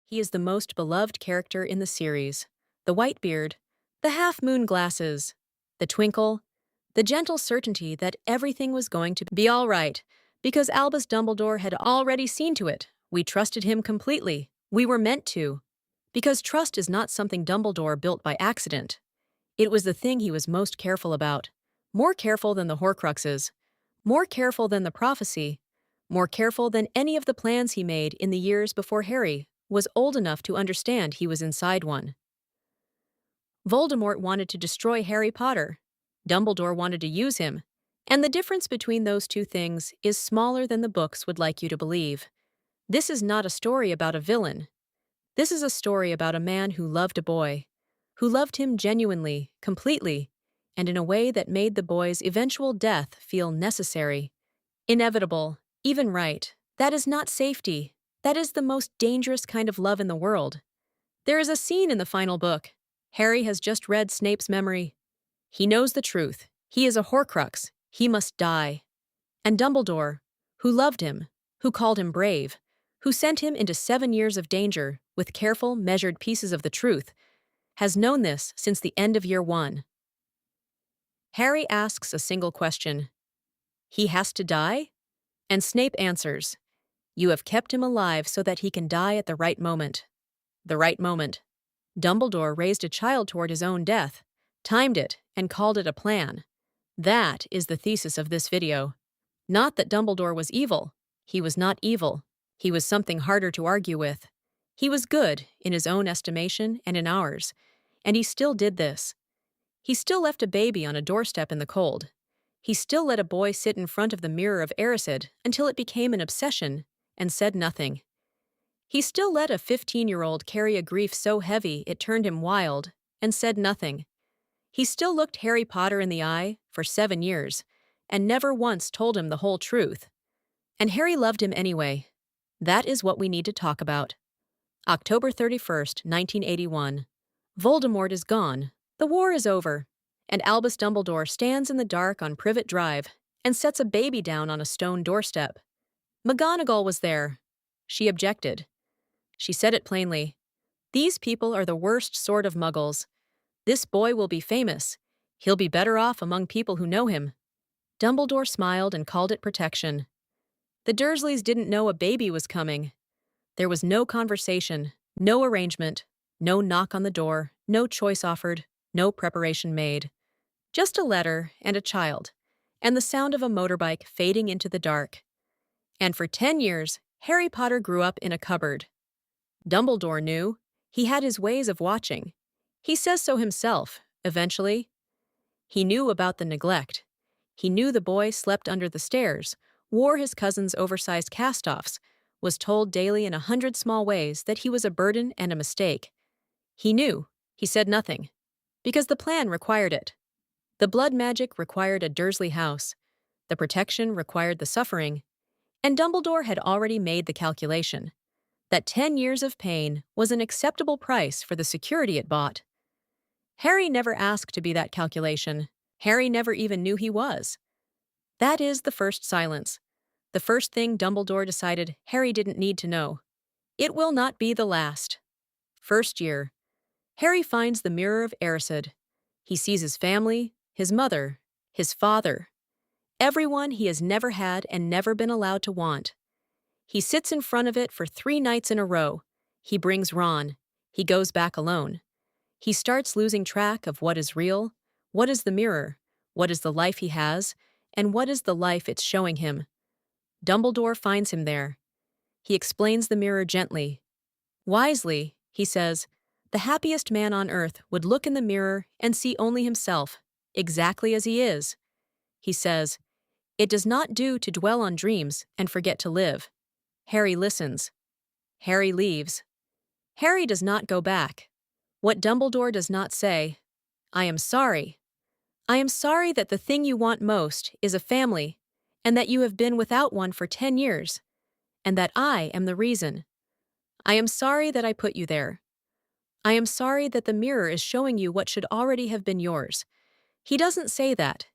He is the most beloved character in the series. The white beard, the half-moon glasses, the twinkle, the gentle certainty that everything was going to be all right, because Albus Dumbledore had already seen to it. We trusted him completely. We were meant to. Because trust is not something Dumbledore built by accident. It was the thing he was most careful about. More careful than the Horcruxes. More careful than the prophecy. More careful than any of the plans he made in the years before Harry was old enough to understand he was inside one. Voldemort wanted to destroy Harry Potter. Dumbledore wanted to use him. And the difference between those two things is smaller than the books would like you to believe. This is not a story about a villain. This is a story about a man who loved a boy, who loved him genuinely, completely, and in a way that made the boy's eventual death feel necessary, inevitable, even right. That is not safety. That is the most dangerous kind of love in the world. There is a scene in the final book. Harry has just read Snape's memory. He knows the truth. He is a Horcrux. He must die. And Dumbledore, who loved him, who called him brave, who sent him into 7 years of danger with careful, measured pieces of the truth, has known this since the end of year 1. Harry asks a single question. He has to die? And Snape answers, "You have kept him alive so that he can die at the right moment." The right moment. Dumbledore raised a child toward his own death, timed it, and called it a plan. That is the thesis of this video. Not that Dumbledore was evil. He was not evil. He was something harder to argue with. He was good, in his own estimation and in ours, and he still did this. He still left a baby on a doorstep in the cold. He still let a boy sit in front of the mirror of Erised until it became an obsession, and said nothing. He still let a 15-year-old carry a grief so heavy it turned him wild, and said nothing. He still looked Harry Potter in the eye for 7 years, and never once told him the whole truth. And Harry loved him anyway. That is what we need to talk about. October 31st, 1981. Voldemort is gone. The war is over. And Albus Dumbledore stands in the dark on Privet Drive and sets a baby down on a stone doorstep. McGonagall was there. She objected. She said it plainly. These people are the worst sort of muggles. This boy will be famous. He'll be better off among people who know him. Dumbledore smiled and called it protection. The Dursleys didn't know a baby was coming. There was no conversation, no arrangement, no knock on the door, no choice offered, no preparation made. Just a letter and a child, and the sound of a motorbike fading into the dark. And for 10 years, Harry Potter grew up in a cupboard. Dumbledore knew. He had his ways of watching. He says so himself, eventually. He knew about the neglect. He knew the boy slept under the stairs, wore his cousin's oversized cast-offs, was told daily in 100 small ways that he was a burden and a mistake. He knew. He said nothing. Because the plan required it. The blood magic required a Dursley house. The protection required the suffering. And Dumbledore had already made the calculation. That 10 years of pain was an acceptable price for the security it bought. Harry never asked to be that calculation. Harry never even knew he was. That is the first silence. The first thing Dumbledore decided Harry didn't need to know. It will not be the last. First year. Harry finds the mirror of Erised. He sees his family, his mother, his father. Everyone he has never had and never been allowed to want. He sits in front of it for 3 nights in a row. He brings Ron. He goes back alone. He starts losing track of what is real, what is the mirror, what is the life he has, and what is the life it's showing him. Dumbledore finds him there. He explains the mirror gently. Wisely, he says, the happiest man on earth would look in the mirror and see only himself, exactly as he is. He says, it does not do to dwell on dreams and forget to live. Harry listens. Harry leaves. Harry does not go back. What Dumbledore does not say, I am sorry. I am sorry that the thing you want most is a family, and that you have been without one for 10 years, and that I am the reason. I am sorry that I put you there. I am sorry that the mirror is showing you what should already have been yours. He doesn't say that.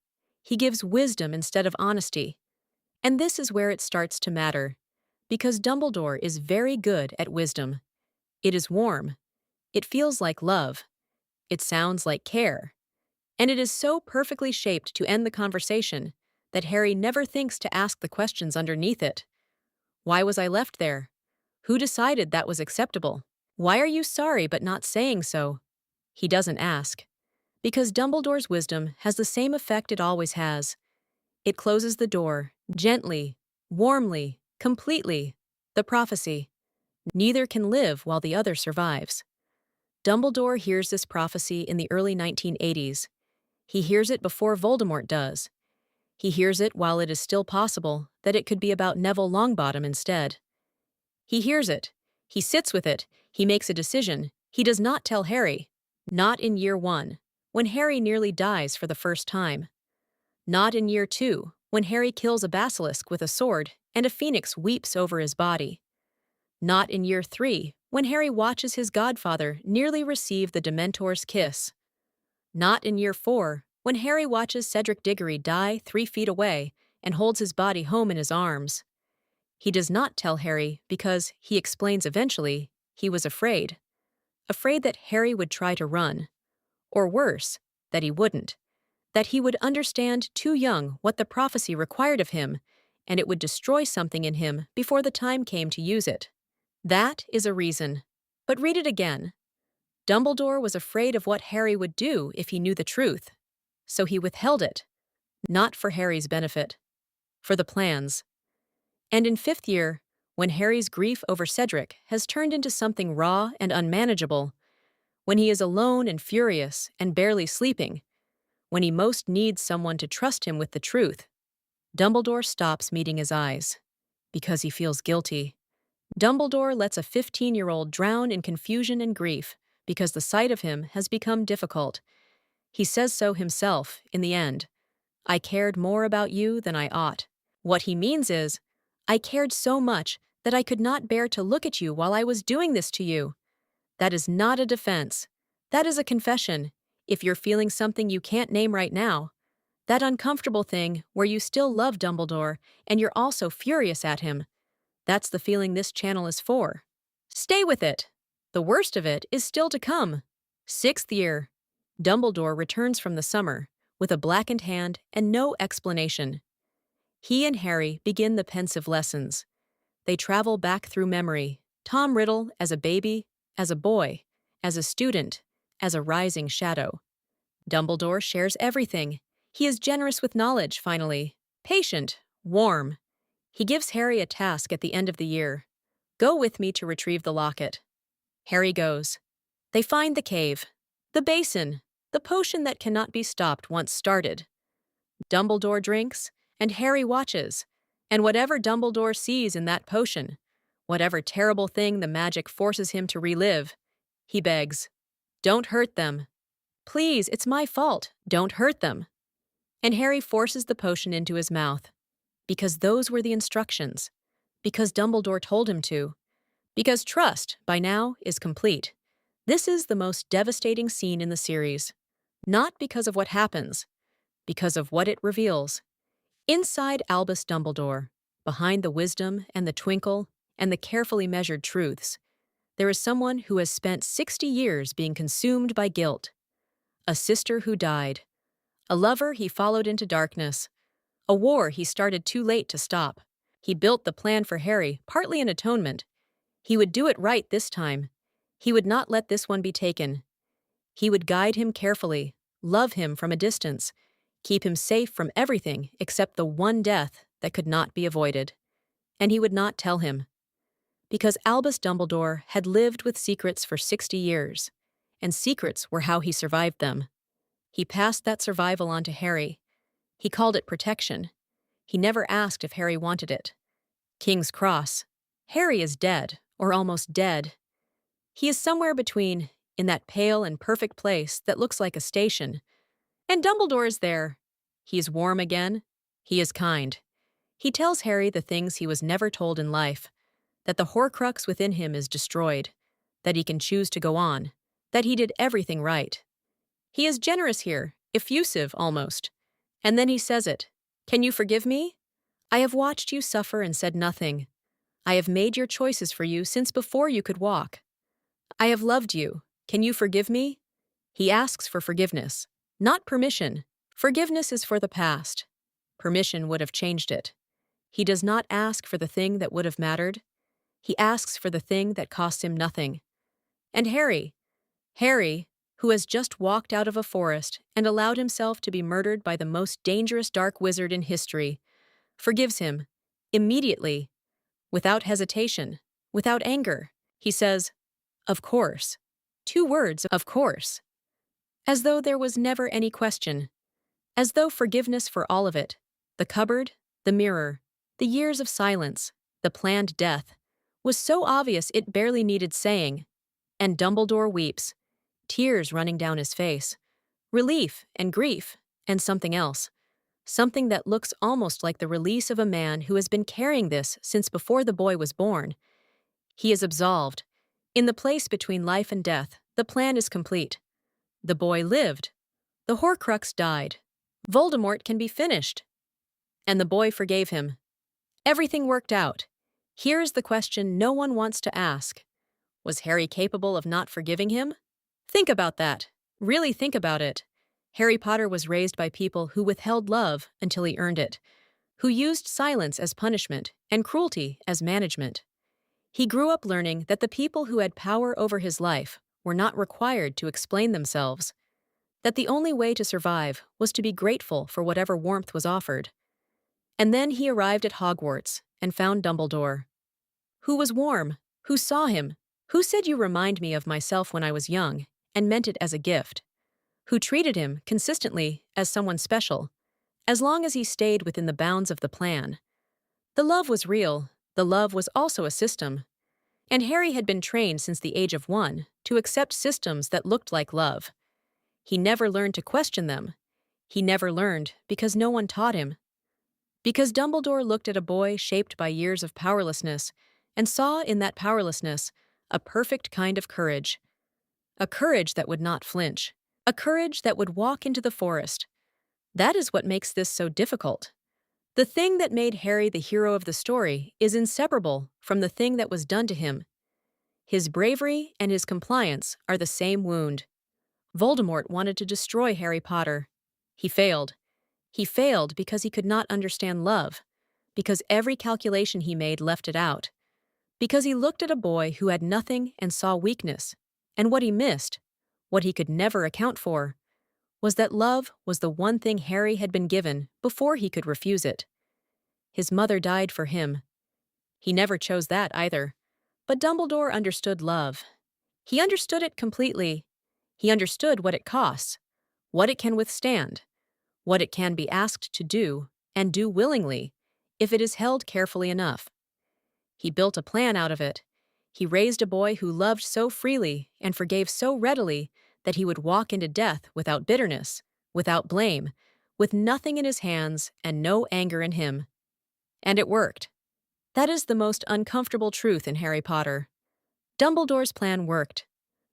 He gives wisdom instead of honesty. And this is where it starts to matter. Because Dumbledore is very good at wisdom. It is warm. It feels like love. It sounds like care. And it is so perfectly shaped to end the conversation that Harry never thinks to ask the questions underneath it. Why was I left there? Who decided that was acceptable? Why are you sorry but not saying so? He doesn't ask. Because Dumbledore's wisdom has the same effect it always has. It closes the door, gently, warmly, completely. The prophecy. Neither can live while the other survives. Dumbledore hears this prophecy in the early 1980s. He hears it before Voldemort does. He hears it while it is still possible that it could be about Neville Longbottom instead. He hears it. He sits with it. He makes a decision. He does not tell Harry. Not in year 1, when Harry nearly dies for the first time. Not in year 2, when Harry kills a basilisk with a sword and a phoenix weeps over his body. Not in year 3, when Harry watches his godfather nearly receive the Dementor's kiss. Not in year 4, when Harry watches Cedric Diggory die 3 feet away and holds his body home in his arms. He does not tell Harry because, he explains eventually, he was afraid. Afraid that Harry would try to run. Or worse, that he wouldn't. That he would understand too young what the prophecy required of him, and it would destroy something in him before the time came to use it. That is a reason. But read it again. Dumbledore was afraid of what Harry would do if he knew the truth. So he withheld it. Not for Harry's benefit. For the plans. And in 5th year, when Harry's grief over Cedric has turned into something raw and unmanageable, when he is alone and furious and barely sleeping, when he most needs someone to trust him with the truth, Dumbledore stops meeting his eyes. Because he feels guilty. Dumbledore lets a 15-year-old drown in confusion and grief because the sight of him has become difficult. He says so himself, in the end. I cared more about you than I ought. What he means is, I cared so much that I could not bear to look at you while I was doing this to you. That is not a defense. That is a confession, if you're feeling something you can't name right now. That uncomfortable thing where you still love Dumbledore and you're also furious at him. That's the feeling this channel is for. Stay with it. The worst of it is still to come. 6th year. Dumbledore returns from the summer, with a blackened hand and no explanation. He and Harry begin the pensive lessons. They travel back through memory, Tom Riddle as a baby, as a boy, as a student, as a rising shadow. Dumbledore shares everything. He is generous with knowledge, finally. Patient, warm. He gives Harry a task at the end of the year. Go with me to retrieve the locket. Harry goes. They find the cave, the basin, the potion that cannot be stopped once started. Dumbledore drinks, and Harry watches, and whatever Dumbledore sees in that potion, whatever terrible thing the magic forces him to relive, he begs, don't hurt them. Please, it's my fault. Don't hurt them. And Harry forces the potion into his mouth. Because those were the instructions. Because Dumbledore told him to. Because trust, by now, is complete. This is the most devastating scene in the series. Not because of what happens, because of what it reveals. Inside Albus Dumbledore, behind the wisdom and the twinkle and the carefully measured truths, there is someone who has spent 60 years being consumed by guilt. A sister who died. A lover he followed into darkness. A war he started too late to stop. He built the plan for Harry, partly in atonement. He would do it right this time. He would not let this one be taken. He would guide him carefully, love him from a distance, keep him safe from everything except the one death that could not be avoided. And he would not tell him. Because Albus Dumbledore had lived with secrets for 60 years, and secrets were how he survived them. He passed that survival on to Harry. He called it protection. He never asked if Harry wanted it. King's Cross. Harry is dead, or almost dead. He is somewhere between, in that pale and perfect place that looks like a station. And Dumbledore is there. He is warm again. He is kind. He tells Harry the things he was never told in life, that the Horcrux within him is destroyed, that he can choose to go on, that he did everything right. He is generous here, effusive almost. And then he says it. Can you forgive me? I have watched you suffer and said nothing. I have made your choices for you since before you could walk. I have loved you. Can you forgive me? He asks for forgiveness, not permission. Forgiveness is for the past. Permission would have changed it. He does not ask for the thing that would have mattered. He asks for the thing that costs him nothing. And Harry, who has just walked out of a forest and allowed himself to be murdered by the most dangerous dark wizard in history, forgives him, immediately, without hesitation, without anger. He says, "Of course." 2 words, "of course." As though there was never any question. As though forgiveness for all of it, the cupboard, the mirror, the years of silence, the planned death, was so obvious it barely needed saying. And Dumbledore weeps, tears running down his face. Relief and grief, and something else. Something that looks almost like the release of a man who has been carrying this since before the boy was born. He is absolved. In the place between life and death, the plan is complete. The boy lived. The Horcrux died. Voldemort can be finished. And the boy forgave him. Everything worked out. Here is the question no one wants to ask. Was Harry capable of not forgiving him? Think about that. Really think about it. Harry Potter was raised by people who withheld love until he earned it, who used silence as punishment and cruelty as management. He grew up learning that the people who had power over his life were not required to explain themselves, that the only way to survive was to be grateful for whatever warmth was offered. And then he arrived at Hogwarts and found Dumbledore, who was warm, who saw him, who said you remind me of myself when I was young, and meant it as a gift, who treated him consistently as someone special, as long as he stayed within the bounds of the plan. The love was real, the love was also a system, and Harry had been trained since the age of 1 to accept systems that looked like love. He never learned to question them. He never learned because no one taught him. Because Dumbledore looked at a boy shaped by years of powerlessness and saw in that powerlessness a perfect kind of courage. A courage that would not flinch. A courage that would walk into the forest. That is what makes this so difficult. The thing that made Harry the hero of the story is inseparable from the thing that was done to him. His bravery and his compliance are the same wound. Voldemort wanted to destroy Harry Potter. He failed. He failed because he could not understand love, because every calculation he made left it out, because he looked at a boy who had nothing and saw weakness, and what he missed, what he could never account for, was that love was the one thing Harry had been given before he could refuse it. His mother died for him. He never chose that either. But Dumbledore understood love. He understood it completely. He understood what it costs, what it can withstand, what it can be asked to do, and do willingly, if it is held carefully enough. He built a plan out of it. He raised a boy who loved so freely and forgave so readily that he would walk into death without bitterness, without blame, with nothing in his hands and no anger in him. And it worked. That is the most uncomfortable truth in Harry Potter. Dumbledore's plan worked.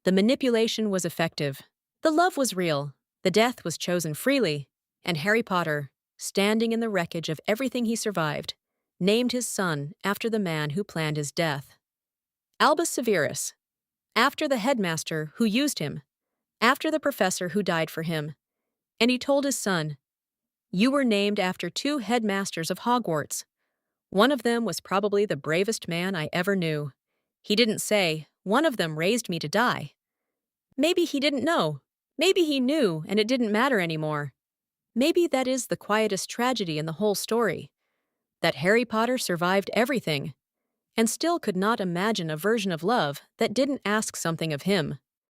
The manipulation was effective. The love was real. The death was chosen freely. And Harry Potter, standing in the wreckage of everything he survived, named his son after the man who planned his death. Albus Severus, after the headmaster who used him, after the professor who died for him. And he told his son, "You were named after 2 headmasters of Hogwarts. One of them was probably the bravest man I ever knew. He didn't say, 'One of them raised me to die.' Maybe he didn't know. Maybe he knew and it didn't matter anymore. Maybe that is the quietest tragedy in the whole story. That Harry Potter survived everything, and still could not imagine a version of love that didn't ask something of him.